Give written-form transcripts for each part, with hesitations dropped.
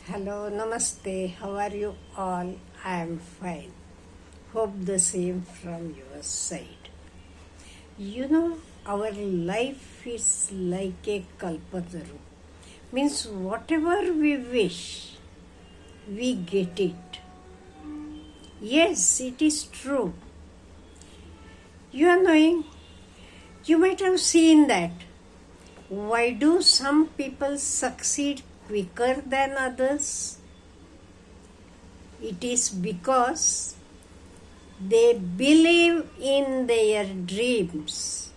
Hello, namaste. How are you all? I am fine. Hope the same from your side. Our life is like a kalpataru. Means whatever we wish, we get it. Yes, it is true. You are knowing, you might have seen that. Why do some people succeed quicker than others? It is because they believe in their dreams.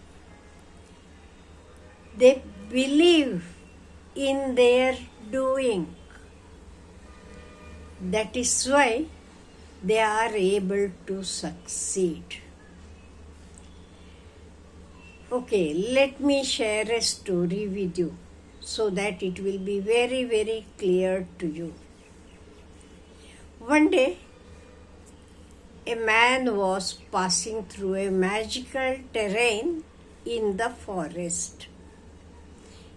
They believe in their doing. That is why they are able to succeed. Okay, let me share a story with you so that it will be very, very clear to you. One day, a man was passing through a magical terrain in the forest.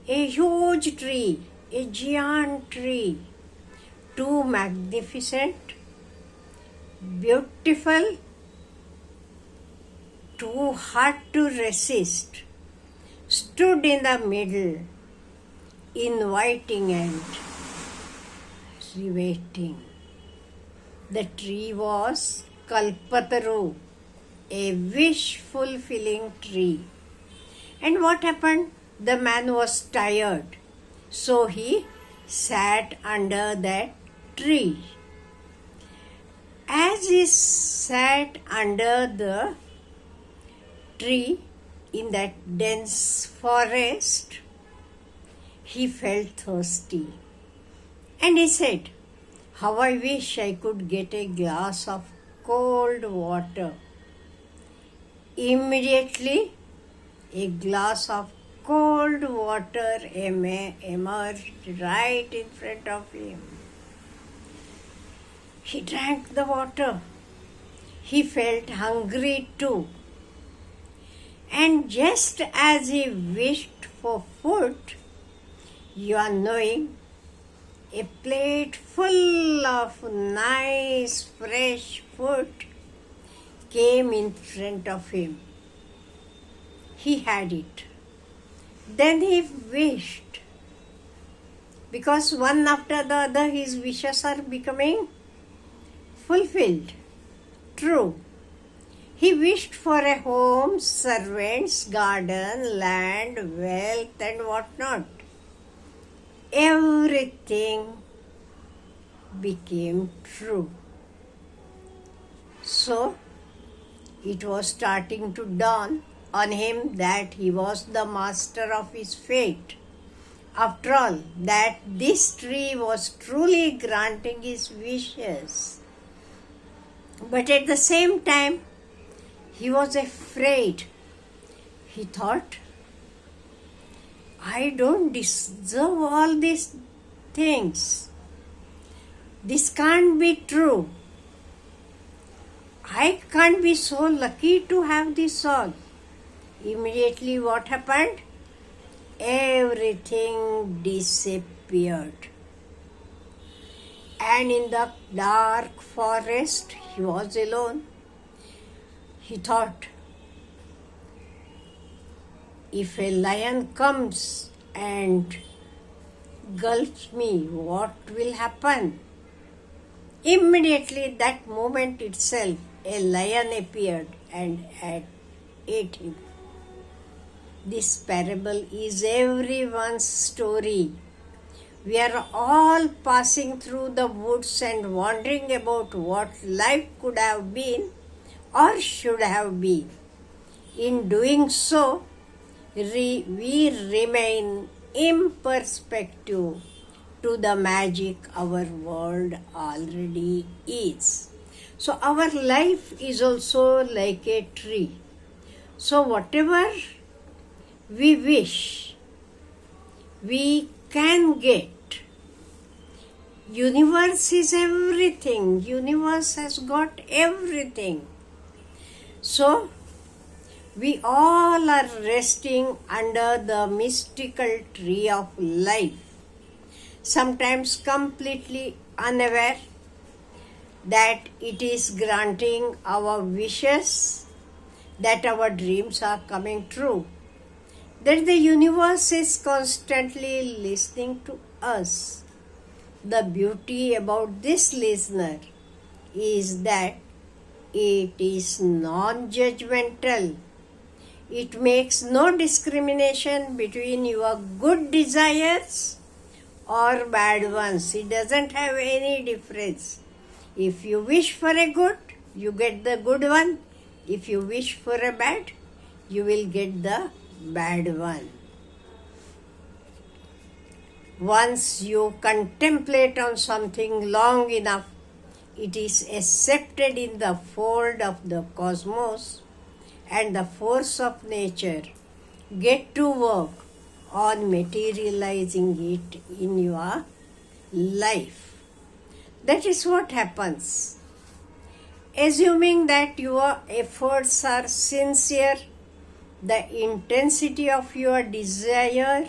A huge tree, a giant tree, too magnificent, beautiful, too hard to resist, stood in the middle, inviting and riveting. The tree was Kalpataru, a wish-fulfilling tree. And what happened? The man was tired, so he sat under that tree. As he sat under the tree in that dense forest, he felt thirsty. And he said, "How I wish I could get a glass of cold water." Immediately, a glass of cold water emerged right in front of him. He drank the water. He felt hungry too. And just as he wished for food, you are knowing, a plate full of nice fresh food came in front of him. He had it. Then he wished, because one after the other his wishes are becoming fulfilled. True. He wished for a home, servants, garden, land, wealth, and whatnot. Everything became true. So, it was starting to dawn on him that he was the master of his fate. After all, that this tree was truly granting his wishes. But at the same time, he was afraid. He thought, I don't deserve all these things. This can't be true. I can't be so lucky to have this all. Immediately what happened? Everything disappeared. And in the dark forest, he was alone. He thought, if a lion comes and gulps me, what will happen? Immediately, that moment itself, a lion appeared and ate him. This parable is everyone's story. We are all passing through the woods and wondering about what life could have been or should have been. In doing so, we remain imperspective to the magic our world already is. So our life is also like a tree. So whatever we wish, we can get. Universe is everything. Universe has got everything. So we all are resting under the mystical tree of life, sometimes completely unaware that it is granting our wishes, that our dreams are coming true, that the universe is constantly listening to us. The beauty about this listener is that it is non-judgmental. It makes no discrimination between your good desires or bad ones. It doesn't have any difference. If you wish for a good, you get the good one. If you wish for a bad, you will get the bad one. Once you contemplate on something long enough, it is accepted in the fold of the cosmos, and the force of nature get to work on materializing it in your life. That is what happens. Assuming that your efforts are sincere, the intensity of your desire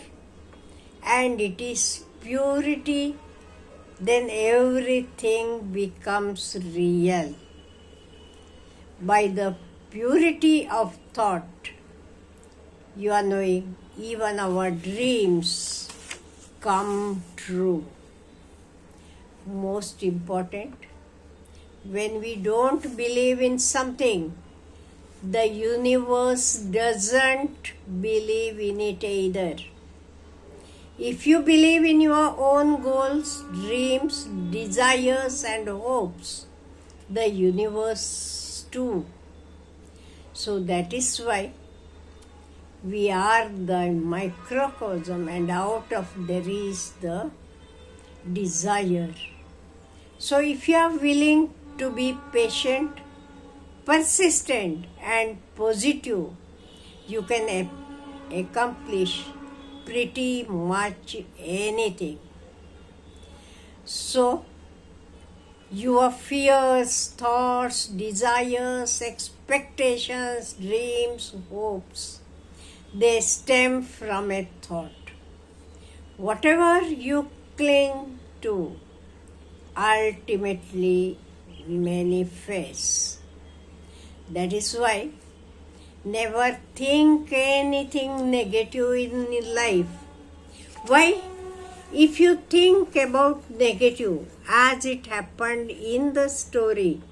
and it is purity, then everything becomes real. By the purity of thought, you are knowing even our dreams come true. Most important, when we don't believe in something, the universe doesn't believe in it either. If you believe in your own goals, dreams, desires, and hopes, the universe too. So that is why we are the microcosm, and out of there is the desire. So if you are willing to be patient, persistent, and positive, you can accomplish pretty much anything. So your fears, thoughts, desires, expectations, dreams, hopes, they stem from a thought. Whatever you cling to ultimately manifests. That is why never think anything negative in life. Why? If you think about negative, as it happened in the story,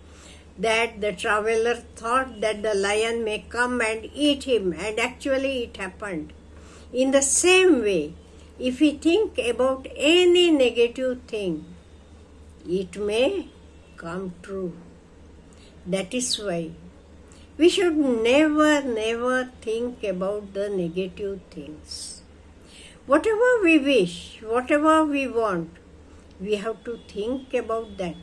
that the traveler thought that the lion may come and eat him, and actually it happened. In the same way, if we think about any negative thing, it may come true. That is why we should never think about the negative things. Whatever we wish, whatever we want, we have to think about that,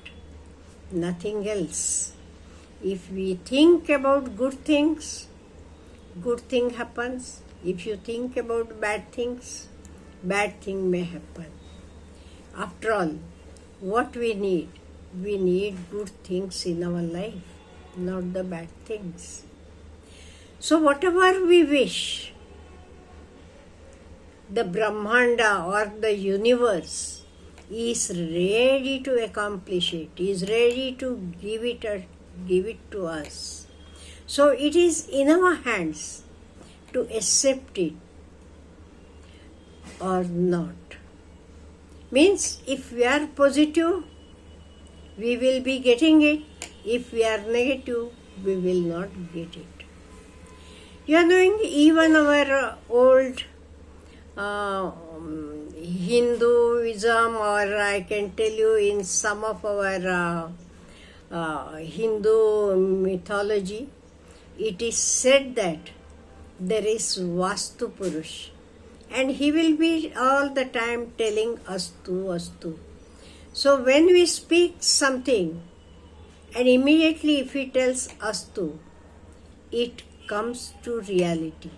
nothing else. If we think about good things, good thing happens. If you think about bad things, bad thing may happen. After all, what we need good things in our life, not the bad things. So whatever we wish, the Brahmanda or the universe is ready to accomplish it, is ready to give it to us. So it is in our hands to accept it or not. Means if we are positive, we will be getting it. If we are negative, we will not get it. You are knowing even our old Hinduism, or I can tell you in some of our Hindu mythology, it is said that there is Vastu Purush, and he will be all the time telling Astu, Astu. So when we speak something, and immediately if he tells Astu, it comes to reality.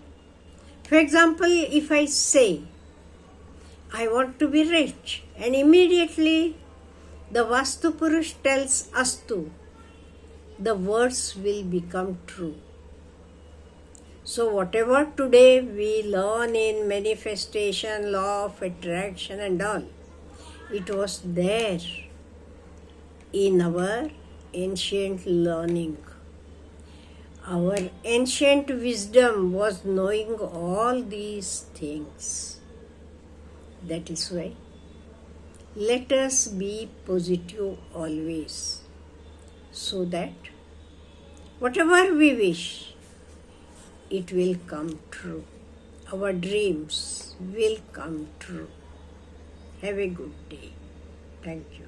For example, if I say, I want to be rich, and immediately the Vastu Purush tells Astu, the words will become true. So whatever today we learn in manifestation, law of attraction and all, It was there in our ancient learning. Our ancient wisdom was knowing all these things. That is why let us be positive always, so that whatever we wish, it will come true. Our dreams will come true. Have a good day. Thank you.